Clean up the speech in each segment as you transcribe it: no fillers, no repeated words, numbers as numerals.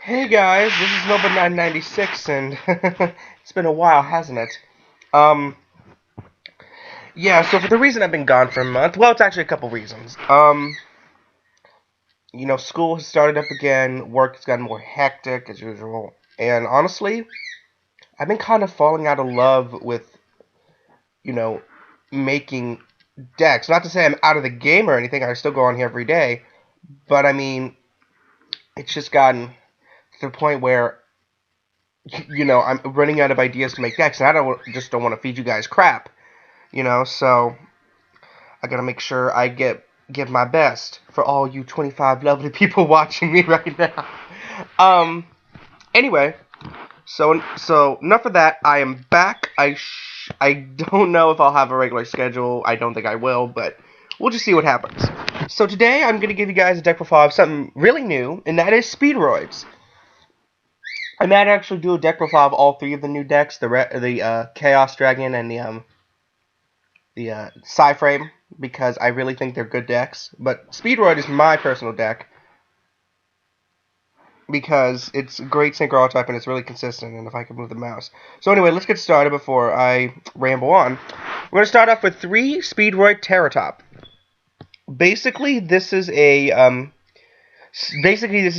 Hey guys, this is Nova 996, and it's been a while, hasn't it? Um, yeah. So for the reason I've been gone for a month, well, it's actually a couple reasons. School has started up again, work has gotten more hectic as usual, and honestly, I've been kind of falling out of love with, you know, making decks. Not to say I'm out of the game or anything. I still go on here every day, but I mean, it's just gotten to the point where I'm running out of ideas to make decks, and I don't want to feed you guys crap, So I gotta make sure I give my best for all you 25 lovely people watching me right now. Um. Anyway, so enough of that. I am back. I don't know if I'll have a regular schedule. I don't think I will, but we'll just see what happens. So today I'm gonna give you guys a deck profile of something really new, and that is Speedroids. I might actually do a deck profile of all three of the new decks: the Chaos Dragon and the Psy-Frame, because I really think they're good decks. But Speedroid is my personal deck because it's a great synchro type and it's really consistent. And if I can move the mouse, so anyway, let's get started before I ramble on. We're gonna start off with 3 Speedroid Terratop. Basically, this is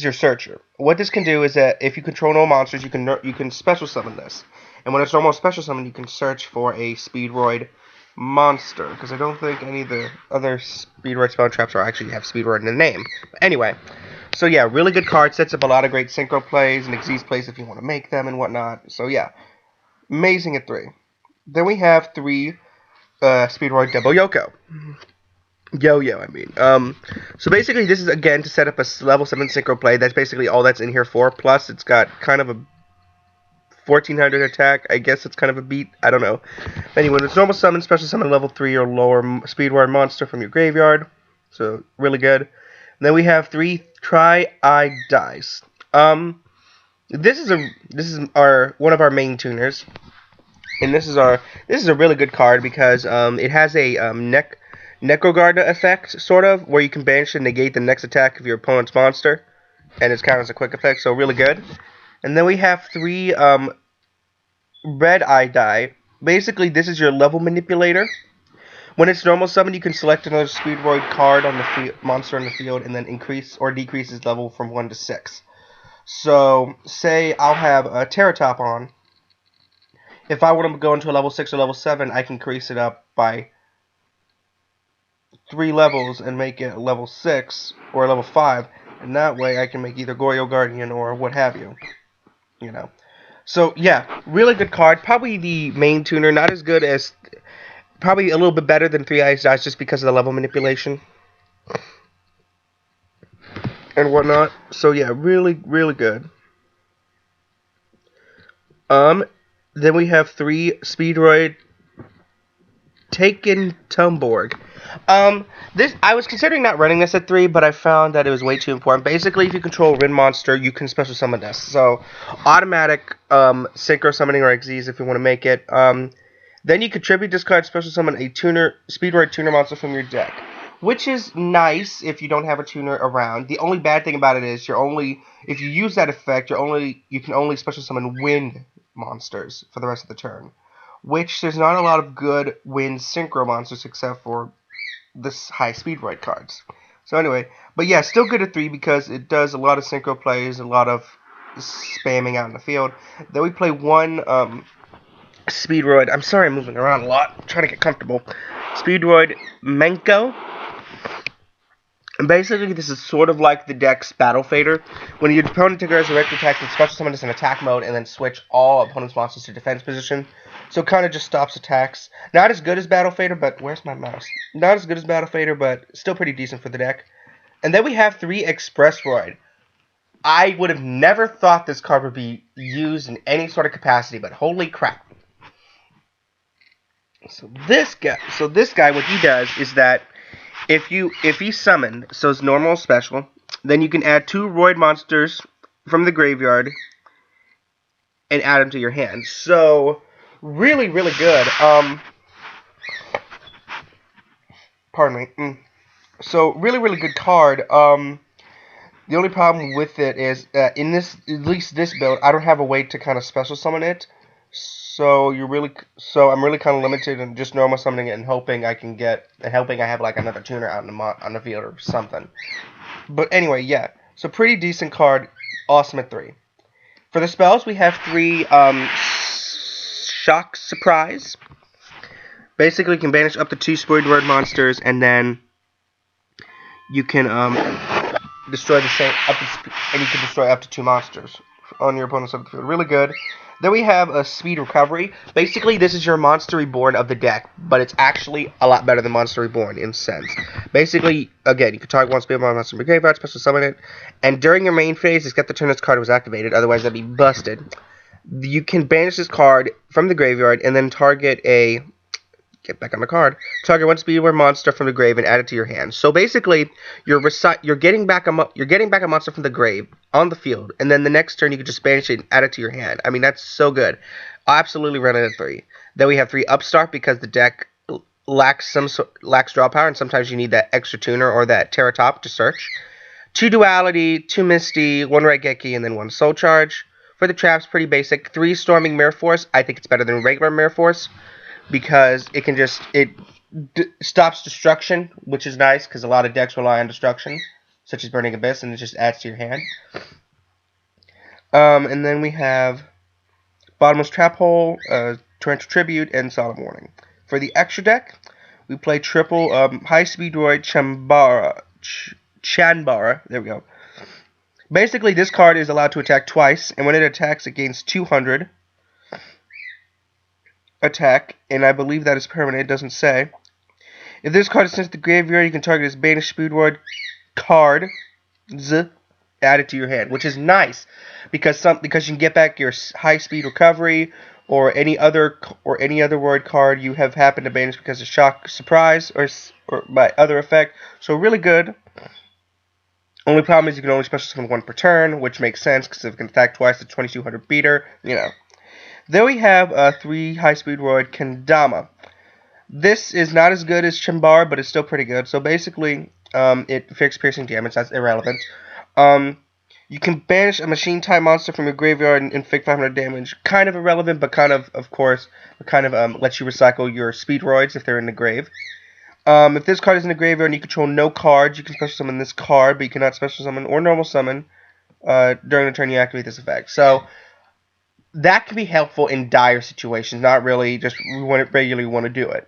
your searcher. What this can do is that if you control no monsters, you can special summon this. And when it's normal special summon, you can search for a Speedroid monster, because I don't think any of the other Speedroid spell traps actually have Speedroid in the name. But anyway, so yeah, really good card. Sets up a lot of great synchro plays and Xyz plays if you want to make them and whatnot. So yeah, amazing at 3. Then we have 3 Speedroid Double Yoko. Yo-yo, I mean. So basically, this is, again, to set up a level 7 synchro play. That's basically all that's in here for. Plus, it's got kind of a 1400 attack. I guess it's kind of a beat. I don't know. Anyway, it's normal summon, special summon level 3 or lower Speedroid monster from your graveyard. So, really good. And then we have 3 Tri-Eye Dice. This is one of our main tuners. And this is a really good card because it has a Necrogarda effect, sort of, where you can banish and negate the next attack of your opponent's monster, and it's kind of as a quick effect, so really good. And then we have 3 Red Eye Die. Basically, this is your level manipulator. When it's normal summon, you can select another Speedroid card on the monster in the field, and then increase or decrease its level from 1 to 6. So, say I'll have a Terratop on. If I want to go into a level 6 or level 7, I can increase it up by 3 levels and make it level 6 or level 5, and that way I can make either Goyo Guardian or what have you. So yeah, really good card. Probably the main tuner, not as good as, probably a little bit better than 3 Eyes Dice just because of the level manipulation and whatnot. So yeah, really good. Then we have 3 Speedroid Taken Tumborg. This, I was considering not running this at 3, but I found that it was way too important. Basically, if you control a Rin monster, you can special summon this. So, automatic synchro summoning or Xyz if you want to make it. Then you contribute this card, special summon a Speedroid tuner monster from your deck, which is nice if you don't have a tuner around. The only bad thing about it is if you use that effect, you can only special summon wind monsters for the rest of the turn. Which there's not a lot of good wind synchro monsters except for this high Speedroid cards. So anyway, but yeah, still good at 3 because it does a lot of synchro plays, a lot of spamming out in the field. Then we play 1 Speedroid. I'm sorry I'm moving around a lot. I'm trying to get comfortable. Speedroid Menko. And basically, this is sort of like the deck's Battle Fader. When your opponent triggers a direct attack, it's special summon this in attack mode and then switch all opponent's monsters to defense position. So it kind of just stops attacks. Not as good as Battle Fader, but where's my mouse? Not as good as Battle Fader, but still pretty decent for the deck. And then we have 3 Expressroid. I would have never thought this card would be used in any sort of capacity, but holy crap. So this guy, what he does is that if he's summoned, so it's normal special, then you can add 2 Roid monsters from the graveyard and add them to your hand. So really good. Pardon me. So really good card. The only problem with it is in this, at least this build, I don't have a way to kind of special summon it. So I'm really kind of limited in just normal summoning it and hoping I have like another tuner out on the field or something. But anyway, yeah. So pretty decent card, awesome at 3. For the spells, we have 3 Shock Surprise. Basically, you can banish up to 2 Speedroid monsters, and then you can destroy and you can destroy up to 2 monsters on your opponent's side of the field. Really good. Then we have a Speed Recovery. Basically, this is your Monster Reborn of the deck, but it's actually a lot better than Monster Reborn in sense. Basically, again, you can target one Speedroid monster from the graveyard, special summon it, and during your main phase, it's got the turn this card was activated, otherwise that'd be busted. You can banish this card from the graveyard and then target a... Get back on the card. Target one Speedroid monster from the grave and add it to your hand. So basically, you're getting back a monster from the grave on the field, and then the next turn you can just banish it and add it to your hand. I mean, that's so good. I absolutely run it at 3. Then we have 3 Upstart because the deck lacks draw power, and sometimes you need that extra tuner or that Terra Top to search. 2 Duality, 2 Misty, 1 Raigeki, and then 1 Soul Charge. For the traps, pretty basic. 3 Storming Mirror Force. I think it's better than regular Mirror Force, because it stops destruction, which is nice, because a lot of decks rely on destruction, such as Burning Abyss, and it just adds to your hand. And then we have Bottomless Trap Hole, Torrential Tribute, and Solemn Warning. For the extra deck, we play triple High Speedroid Chanbara. There we go. Basically, this card is allowed to attack twice, and when it attacks, it gains 200 attack, and I believe that is permanent. It doesn't say. If this card is sent to the graveyard, you can target this banished Speedroid card, add it to your hand, which is nice because you can get back your high speed recovery or any other word card you have happened to banish because of Shock Surprise or by other effect. So really good. Only problem is you can only special summon 1 per turn, which makes sense because if it can attack twice, it's 2200 beater. You know. Then we have 3 High Speedroid Kendama. This is not as good as Chimbar, but it's still pretty good. So basically, it affects piercing damage. That's irrelevant. You can banish a machine-type monster from your graveyard and inflict 500 damage. Kind of irrelevant, but kind of course, lets you recycle your Speedroids if they're in the grave. If this card is in the graveyard and you control no cards, you can special summon this card, but you cannot special summon or normal summon during the turn you activate this effect. So that can be helpful in dire situations, not really just regularly want to do it.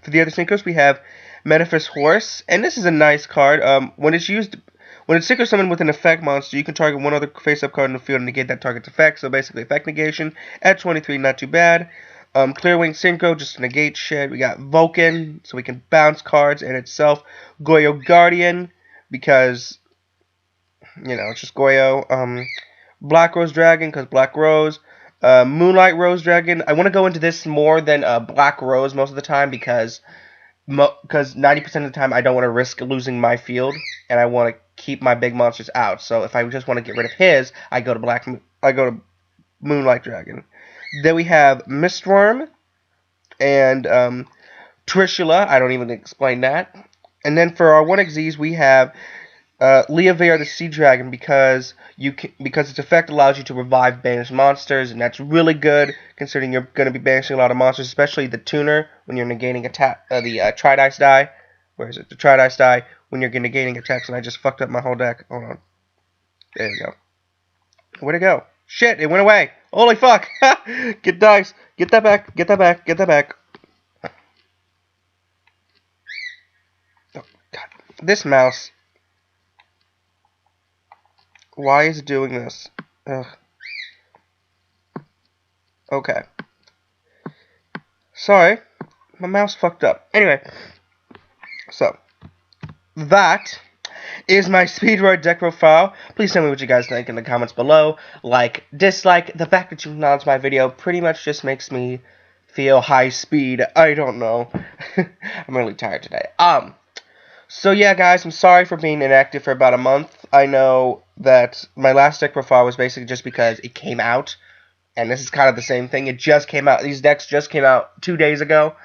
For the other Synchros, we have Metaphys Horse, and this is a nice card. When it's Synchro summoned with an effect monster, you can target one other face-up card in the field and negate that target's effect, so basically effect negation. At 23, not too bad. Clearwing Synchro, just to negate shit. We got Vulcan, so we can bounce cards in itself. Goyo Guardian, because, you know, it's just Goyo. Black Rose Dragon, because Black Rose. Moonlight Rose Dragon. I want to go into this more than Black Rose most of the time because 90% of the time I don't want to risk losing my field, and I want to keep my big monsters out. So if I just want to get rid of his, I go to Moonlight Dragon. Then we have Mistworm and Trishula. I don't even explain that. And then for our 1xz's, we have Leoveir the Sea Dragon because its effect allows you to revive banished monsters, and that's really good considering you're going to be banishing a lot of monsters, especially the tuner when you're negating attack. The Tridice die. Where is it? The Tridice die when you're negating attacks, and I just fucked up my whole deck. Hold on. There we go. Where'd it go? Shit! It went away. Holy fuck! Get dice. Get that back. Get that back. Get that back. Oh god. This mouse. Why is it doing this? Ugh. Okay. Sorry. My mouse fucked up. Anyway. So. That is my Speedroid deck profile. Please tell me what you guys think in the comments below. Like, dislike. The fact that you acknowledge my video pretty much just makes me feel high speed. I don't know. I'm really tired today. So yeah, guys, I'm sorry for being inactive for about a month. I know that my last deck profile was basically just because it came out, and this is kind of the same thing. It just came out. These decks just came out 2 days ago,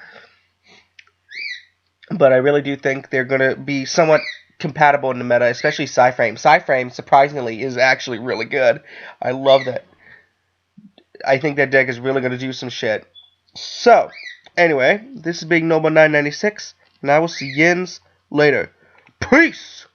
but I really do think they're going to be somewhat compatible in the meta, especially Psyframe. Psyframe, surprisingly, is actually really good. I love that. I think that deck is really going to do some shit. So, anyway, this is Big Noble 996, and I will see yins later. Peace!